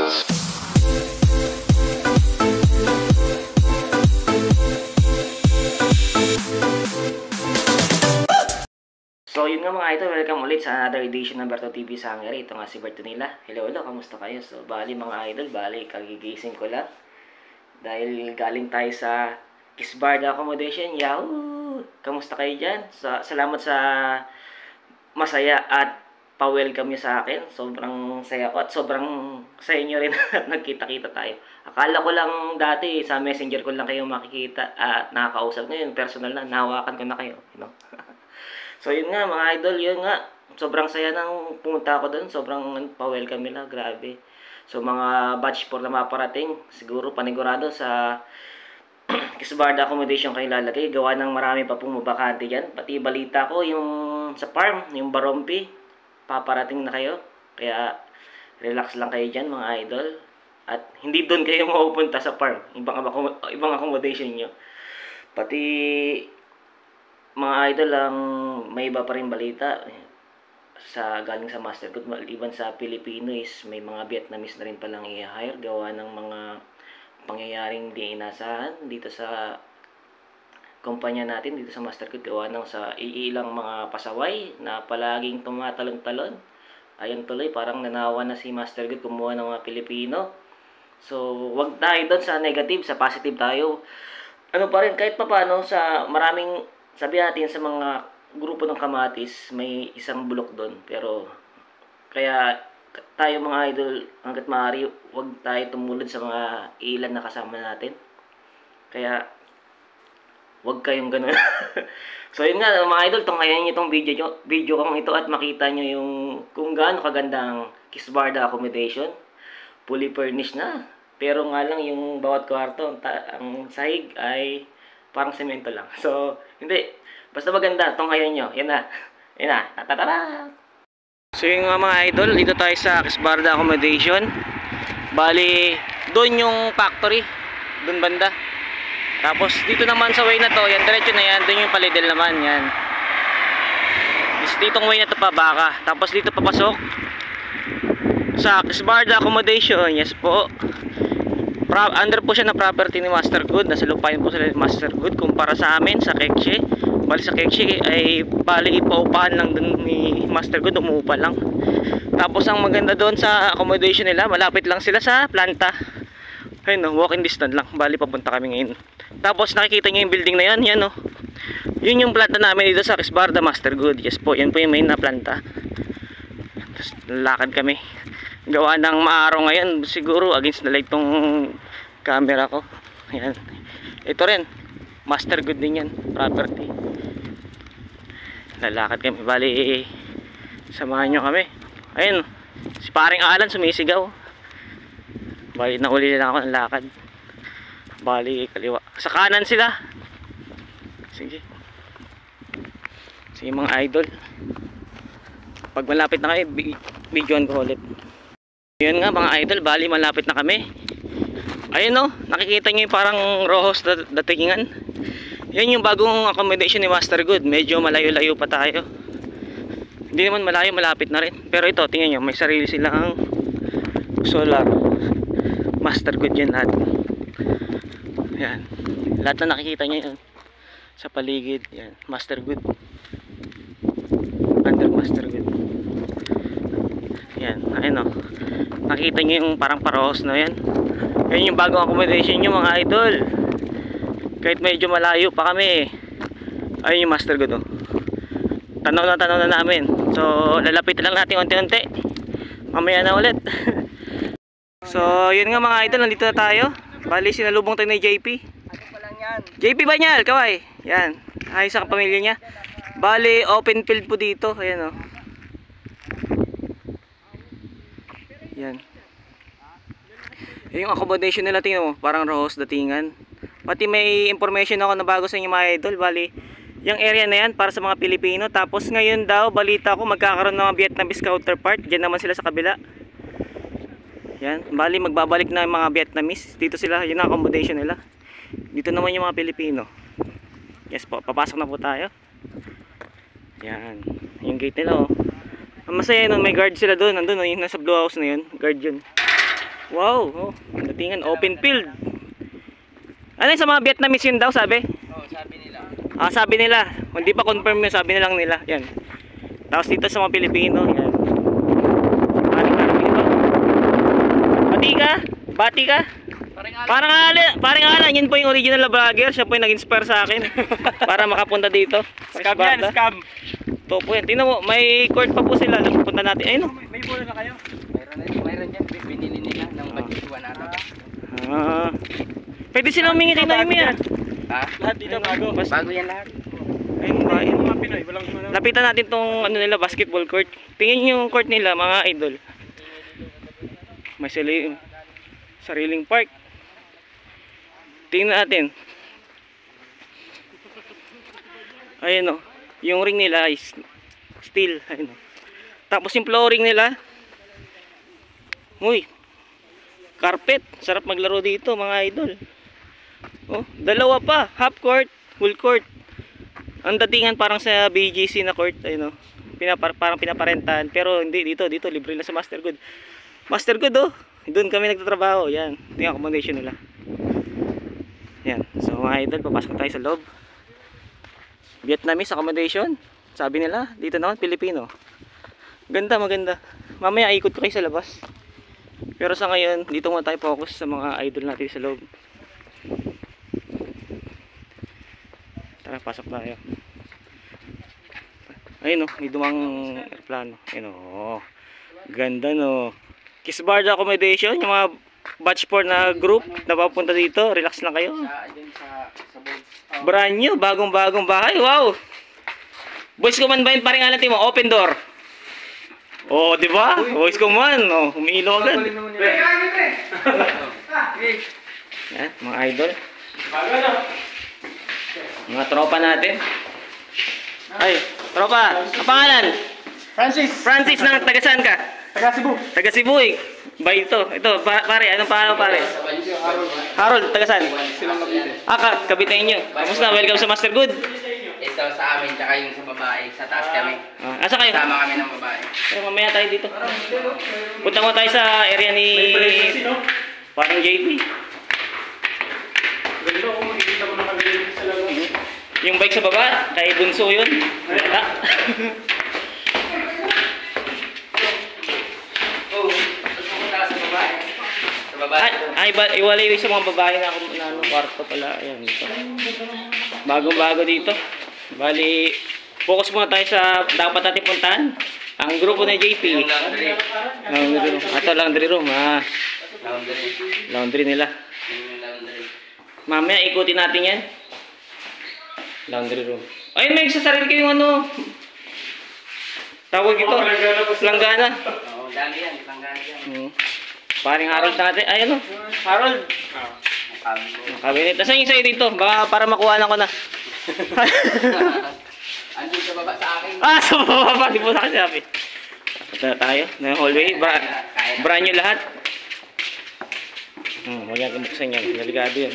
So yun nga mga idol, welcome ulit sa another edition ng Berto TV Sangere. Ito nga si Bertonila. Hello, kamusta kayo? So bali mga idol, kagigising ko lang. Dahil galing tayo sa Kisbarda Accommodation. Yahoo! Kamusta kayo dyan? Salamat sa masaya at pa-welcome nyo sa akin. Sobrang saya ko at sobrang saya nyo rin at nagkita-kita tayo. Akala ko lang dati sa messenger ko lang kayo makikita at nakakausap. Ngayon personal na, nahawakan ko na kayo. You know? So yun nga mga idol, yun nga. Sobrang saya nang pumunta ako doon. Sobrang pa-welcome nila, grabe. So mga batch 4 na maparating, siguro panigurado sa Kisbarda Accommodation kayo lalagay. Gawa ng marami pa pong mabakante dyan. Pati balita ko yung sa farm, yung Barompi, paparating na kayo. Kaya relax lang kayo dyan mga idol. At hindi doon kayo mapupunta sa farm. Ibang accommodation nyo. Pati mga idol lang, may iba pa rin balita sa galing sa Mastergood. Maliban sa Pilipino is may mga Vietnamese na rin palang i-hire gawa ng mga pangyayaring di inasahan dito sa kumpanya natin dito sa Mastergood. Gawa ng sa iilang mga pasaway na palaging tumatalon-talon. Ayun tuloy, parang nanawa na si Mastergood kumuha ng mga Pilipino. So wag tayo doon sa negative, sa positive tayo. Ano pa rin, kahit pa paano sa maraming, sabi natin sa mga grupo ng kamatis, may isang bulok doon. Pero, kaya tayo mga idol, hanggat maaari, huwag tayo tumulad sa mga ilan na kasama natin. Kaya, huwag kayong ganun. So, yun nga, mga idol, tunghayan nyo itong video kong ito at makita nyo yung kung gaano kagandang Kisbarda Accommodation. Fully furnished na. Pero nga lang, yung bawat kwarto, ang sahig ay parang semento lang. So, hindi. Basta maganda. Tunghayan nyo. Yan na. Yan na. Tatatara! So, yung mga idol, dito tayo sa Kisbarda Accommodation. Bali, doon yung factory. Doon banda. Tapos, dito naman sa way na to, yan, diretso na yan. Doon yung palidel naman. Yan. Ditong way na to pa, baka. Tapos, dito papasok sa Kisbarda Accommodation. Yes po. Under po siya na property ni Mastergood. Nasa lupain po sila ni Mastergood. Kumpara sa amin, sa Kekshe. Bali sa Kekshe ay bali ipaupahan lang dun ni Mastergood. Umuupa lang. Tapos ang maganda doon sa accommodation nila, malapit lang sila sa planta. Ayun no, walking distance lang. Bali papunta kami ngayon. Tapos nakikita nyo yung building na yan. Yan no. Yun yung planta namin dito sa Kisbarda Mastergood. Yes po, yan po yung main na planta. Tapos lakad kami. Gawa ng maaraw ngayon, siguro against the light tong camera ko. Ayan. Ito rin, Mastergood din yan, property. Lalakad kami, bali samahan nyo kami. Ayun, si paring Alan sumisigaw. Bali nauli lang ako ng lakad. Bali kaliwa, sa kanan sila. Sige. Sige mga idol, pag malapit na kayo, videoan ko ulit. Yun nga mga idol, bali malapit na kami. Ayun o, nakikita nyo yung parang rohos datingan. Yan yung bagong accommodation ni Mastergood. Medyo malayo-layo pa tayo. Hindi naman malayo, malapit na rin. Pero ito, tingnan nyo, may sarili silang solar. Mastergood yan lahat. Yan, lahat na nakikita nyo yan sa paligid. Yan, Mastergood. Under Mastergood. Yan, ayun o. Nakita nyo yung parang parohos na yan. Yan yung bagong accommodation nyo mga idol. Kahit medyo malayo pa kami. Ayun yung Mastergood oh. Tanaw na namin. So lalapit lang natin unti-unti. Mamaya na ulit. So yun nga mga idol, nandito na tayo. Bali sinalubong tayo ni JP. Ano pa lang yan? JP Banyal, kaway. Yan, ayos ang pamilya niya. Bali open field po dito. Ayan oh. Yan. Yung accommodation nila, tingnan mo, parang rohos datingan. Pati may information ako na bago sa inyo mga idol. Bali, yung area na yan para sa mga Pilipino. Tapos ngayon daw, balita ko magkakaroon ng mga Vietnamese counterpart. Diyan naman sila sa kabila. Yan, bali magbabalik na yung mga Vietnamese. Dito sila, yun ang accommodation nila. Dito naman yung mga Pilipino. Yes po, papasok na po tayo. Yan, yung gate nila oh. Ang masaya nun, may guard sila doon. Nandun, yung nasa blue house na yun. Guard yun. Wow, oh, datingan open field. Ano yun, sa mga Vietnamese yun daw sabi? Oo, sabi nila. Ah, sabi nila. Hindi pa confirm yun, sabi nilang nila. Yan. Tapos dito sa mga Pilipino, yan. Bati ka? Bati ka? Parang ala, yun po yung original na vlogger. Siya po yung nag-inspire sa akin para makapunta dito. Scam yan, scam. Ito po yan. Tingnan mo, may court pa po sila. Pupunta natin. Ayun o. May bola na kayo? Mayroon yan. Binili nila ng budget 100. Ah. Pwede sila humingi kay Noemi ah. Ha? Lahat dito bago. Bago yan lahat. Ayun ba? Yung mga Pinoy, walang Lapitan natin tong ano nila, basketball court. Tingin yung court nila, mga idol. May sariling park. Tingnan natin. Ayun o. Yung ring nila is steel. Ayun o. Tapos yung flooring nila. Uy. Carpet. Sarap maglaro dito mga idol. Oh, dalawa pa. Half court, full court. Ang datingan parang sa BGC na court. Ayun o. Parang pinaparentahan. Pero hindi dito. Dito libre lang sa Master Good. Master Good oh. Doon kami nagtatrabaho. Yan. Ito yung accommodation nila. Yan. So mga idol, papasok tayo sa loob. Vietnamese accommodation. Sabi nila, dito naman Pilipino. Ganda, maganda. Mamaya ikot ko kayo sa labas. Pero sa ngayon, dito muna tayo focus sa mga idol natin sa loob. Tara, pasok tayo. Ayun oh, may dumang aeroplano. Ayun oh. Ganda no. Kiss Bar accommodation, yung mga batch 4 na group na papunta dito, relax lang kayo. Brand new, bagong-bagong bahay. Wow. Boys Command ba yun? Paring alam mo, open door. Oh, di ba? Boys Command, oh, umiilo agad. Yan, mga idol. Mga tropa natin. Ay, tropa, ang pangalan? Francis, na taga saan ka? Taga Cebu eh. Ba ito? Ito, pare, anong pangalan pare? Harold, taga saan? Cavite nyo. Kamusta? Welcome sa Master Good. Ito sa amin, tsaka yung sa babae. Sa taas kami. Asa kayo? Sama kami ng babae. Pero mamaya tayo dito. Punta mo tayo sa area ni parang JP. Yung bike sa baba, kay Bunso yun. Wala. Iwalay sa mga babae na ano, kwarto pala. Ayan, dito. Bagong-bago dito. Bali, focus muna tayo sa dapat natin puntahan. Ang grupo na JP. Laundry room. Ito, laundry room. Laundry nila. Mamaya, ikutin natin yan. Laundry room. Ayun, may sarili kayong ano. Tawag ito. Langgana. Oo, dami yan. Langgana yan. Paring Harold natin. Ay, ano? Harold. Kabinet. Nasaan yung sa'yo dito? Baka para makuha na ko na. Andun sa baba sa akin. Sa baba pa. Di po sa akin sabi. Punta tayo. Na hallway. Brand new lahat. Huwag yan buksan yan. Delikado yan.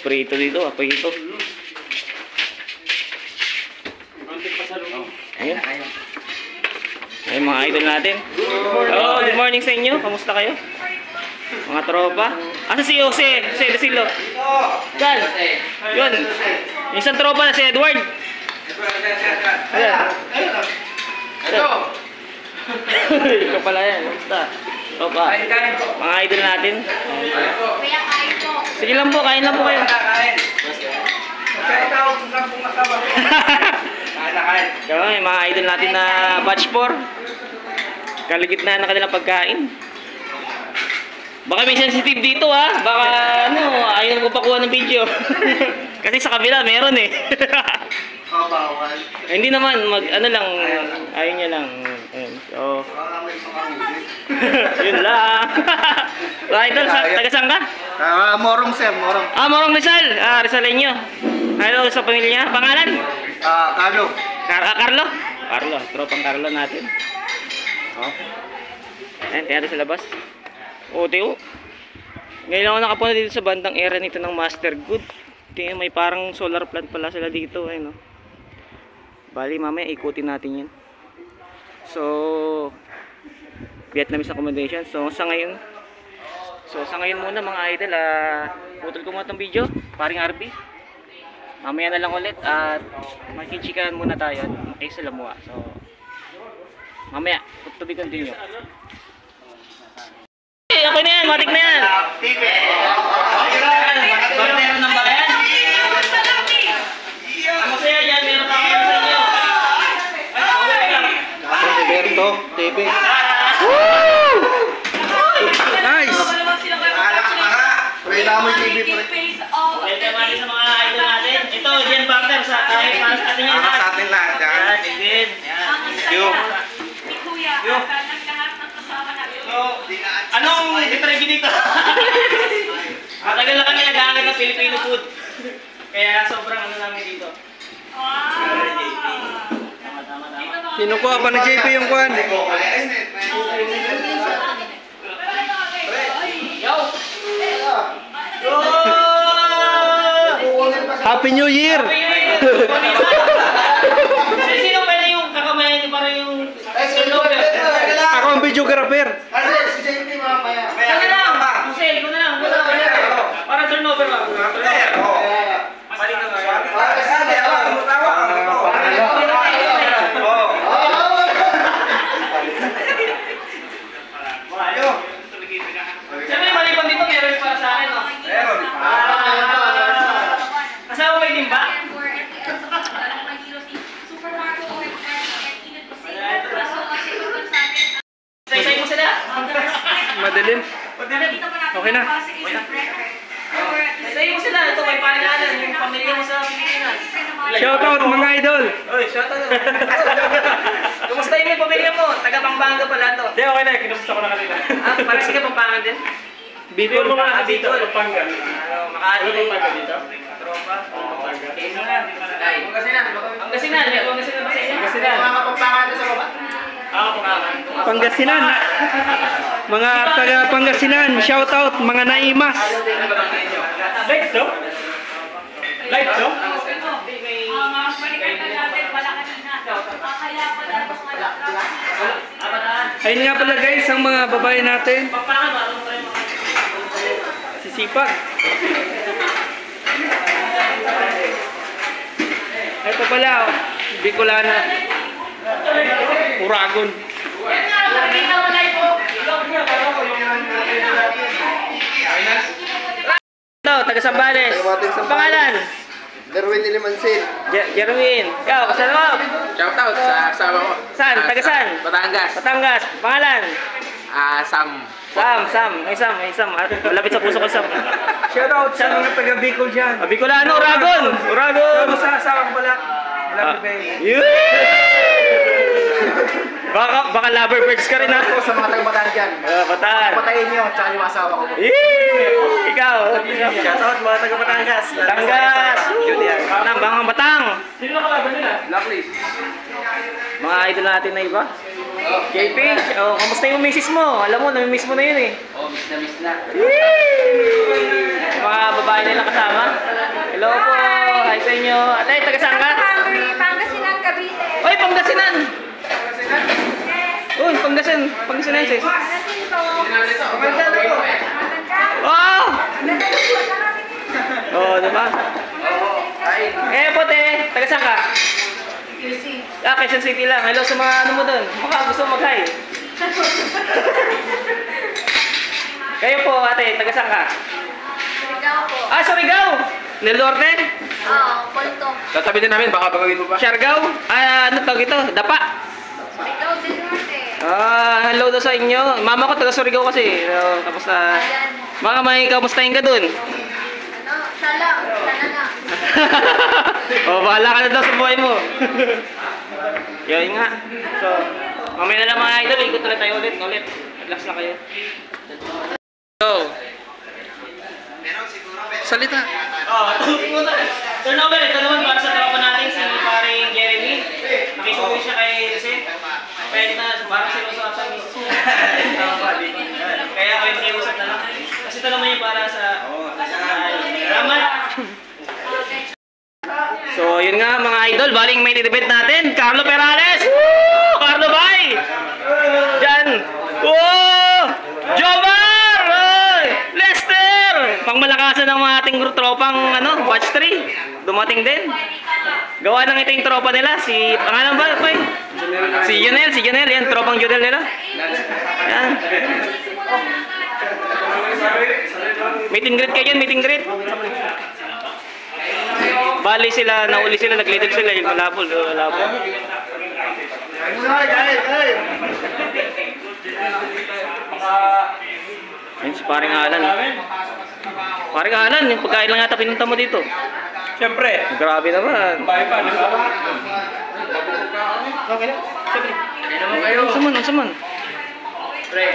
Prito dito. Apoy ito. Ayan. Ayun mga idol natin. Oh, good morning sa inyo. Kamusta kayo? Mga tropa. Asa si Jose? Jose de Silo. Yan. Yun. Yung isang tropa na si Edward. Ayan. Ito. Ikaw pala yan. Kamusta? Tropa. Mga idol natin. Sige lang po. Kain lang po kayo. Kaya mga idol natin na batch 4. Kaligitnaan na kanilang pagkain. Baka may sensitive dito ha. Baka ano, ayaw mo pakuha ng video. Kasi sa kabila meron eh. Bawal. Hindi naman, ano lang, ayaw niya lang. So, yun lang. Idol, taga saan ka? Morong sir, Morong. Morong Rizal. Rizalenyo. Hello sa pamilya. Pangalan? Carlo. Carlo? Carlo, tropang Carlo natin. Ayan, tayo sa labas. Teo. Ngayon lang ako nakapunta dito sa bandang area nito ng Master Good. Tingnan, may parang solar plant pala sila dito. Ayun, no? Bali, mamaya ikutin natin yan. So, Vietnamese accommodation. So sa ngayon muna mga idol, putol ko muna itong video, paring RP. Mamaya na lang ulit at makichikahan muna tayo at makisalamuha. So mamaya, to be continue. Okay, okay na yan, matik na yan. Bartero ng bayan. Ang masaya dyan, meron pa ako sa inyo. Roberto, TV. Woo! Nice! Wait, naman TV pre. Welcome natin sa mga idol natin. Ito, Jen Partner, sa kahit para sa atin yan. Sa atin lahat yan. Sige. Yo. Yo. So, anong itregi dito? Matagal na kami nag-aangit ng Filipino food. Kaya sobrang ano namin dito. Kinukuha pa ni JP yung kwan. Yo! Yo! Happy New Year! Sino pala yung kakamayan niyo para yung turnover? Ako ang videographer. Kaya lang! Marcel, ikaw na lang. Para turnover ba? Siyempre, malipang dito, meron para sa akin, no? Meron. Kasama ba yung timba? Say mo sila. Madilim. Okay na. Say mo sila. Ito, may pangalan. Yung pamilya mo sa Pilipinas. Shoutout mga idol. Oy, shoutout. Kumusta yung pamilya mo? Taga Pampanga pala to. Hindi, okay na. Kinusta ko na kanila. Parang sige Pampanga din. Bicol. Bicol. Pampanga. Makati. Ano Pampanga dito? Tropa. Pampanga. Pangasinan. Pangasinan. May Pangasinan ba sa inyo? Pangasinan. Mga Pampanga sa baba? Pangasinan. Mga taga Pangasinan, shoutout mga naimas. Live to? Live to? Ayun nga pala guys, ang mga babae natin. Sisipag. Ito pala, Bicolana. Uragon. Ito, taga Sambales. Ang pangalan? Darwin Ilimansin. Jerwin. Ikaw, kasama mo? Shoutout sa asawa ko. Saan? Taga saan? Batangas. Batangas. Pangalan? Sam. Sam. Ay, Sam. Malapit sa puso ko, Sam. Shoutout sa mga taga Bicol dyan. Bicolano, Uragon. Pero sa asawa ko pala. Love you, baby. Baka loverbirds ka rin, ha? Ako sa mga taga-Bataan dyan. Bataan. Patayin niyo, tsaka yung asawa ko. Ikaw. Shoutout mga taga Batangas. Batangas. Bangang Batang. Sino nakalaban nila? Blacklist. Mga idol natin na iba. JP, kamusta yung misis mo? Alam mo, nami-miss mo na yun eh. Miss na. Mga babae nila kasama. Hello po. Hi sa inyo. Ate, taga saan ka? Pangasinan, Cavite. Oy, Pangasinan. Uy, Pangasinan sis. Oh! Oh, diba? Pote, taga saan ka? Quezon City lang. Hello sa mga ano mo doon. Baka gusto mag-hi. Kayo po, ate, taga saan ka? Surigao po. Surigao! Del Norte? Oo, Polto. Tatabi din namin, baka pagawin mo pa. Siargao? Ano tawag ito? Dapa? Surigao del Norte. Hello daw sa inyo. Mama ko taga Surigao kasi. Tapos mga may kamustahin ka dun? Sana lang. Bahala ka na daw sa buhay mo. Yun nga. So, mamaya na lang mga idol. Ikot na tayo ulit. Relax na kayo. So, Salita. turnover. Ito naman para sa tropa natin si paring Jeremy. Nakisukoy siya kay Jose. Pwede na, parang sinusunod sa misis mo. Kaya kayo nakiusap na lang. Kasi ito naman yung para sa Ramat. So, yun nga mga idol. Baling main event natin. Carlo Perales! Woo! Carlo Bay! Diyan! Woo! kinabukasan ng mga ating tropang batch 3. Dumating din. Gawa ng ito yung tropa nila. Si, pangalan ba? Boy? Si Junel. Yan, tropang Junel nila. Yan. Meet and greet kayo dyan, meet and greet. Bali sila, nauli sila, naglitid sila. Yung malapol. Ayun si paring Alan. Paring Alan, yung pagkain lang yata pinunta mo dito. Siyempre. Grabe naman. Bahay pa, di ba? Okay na. Siyempre. Ang saman. Pre.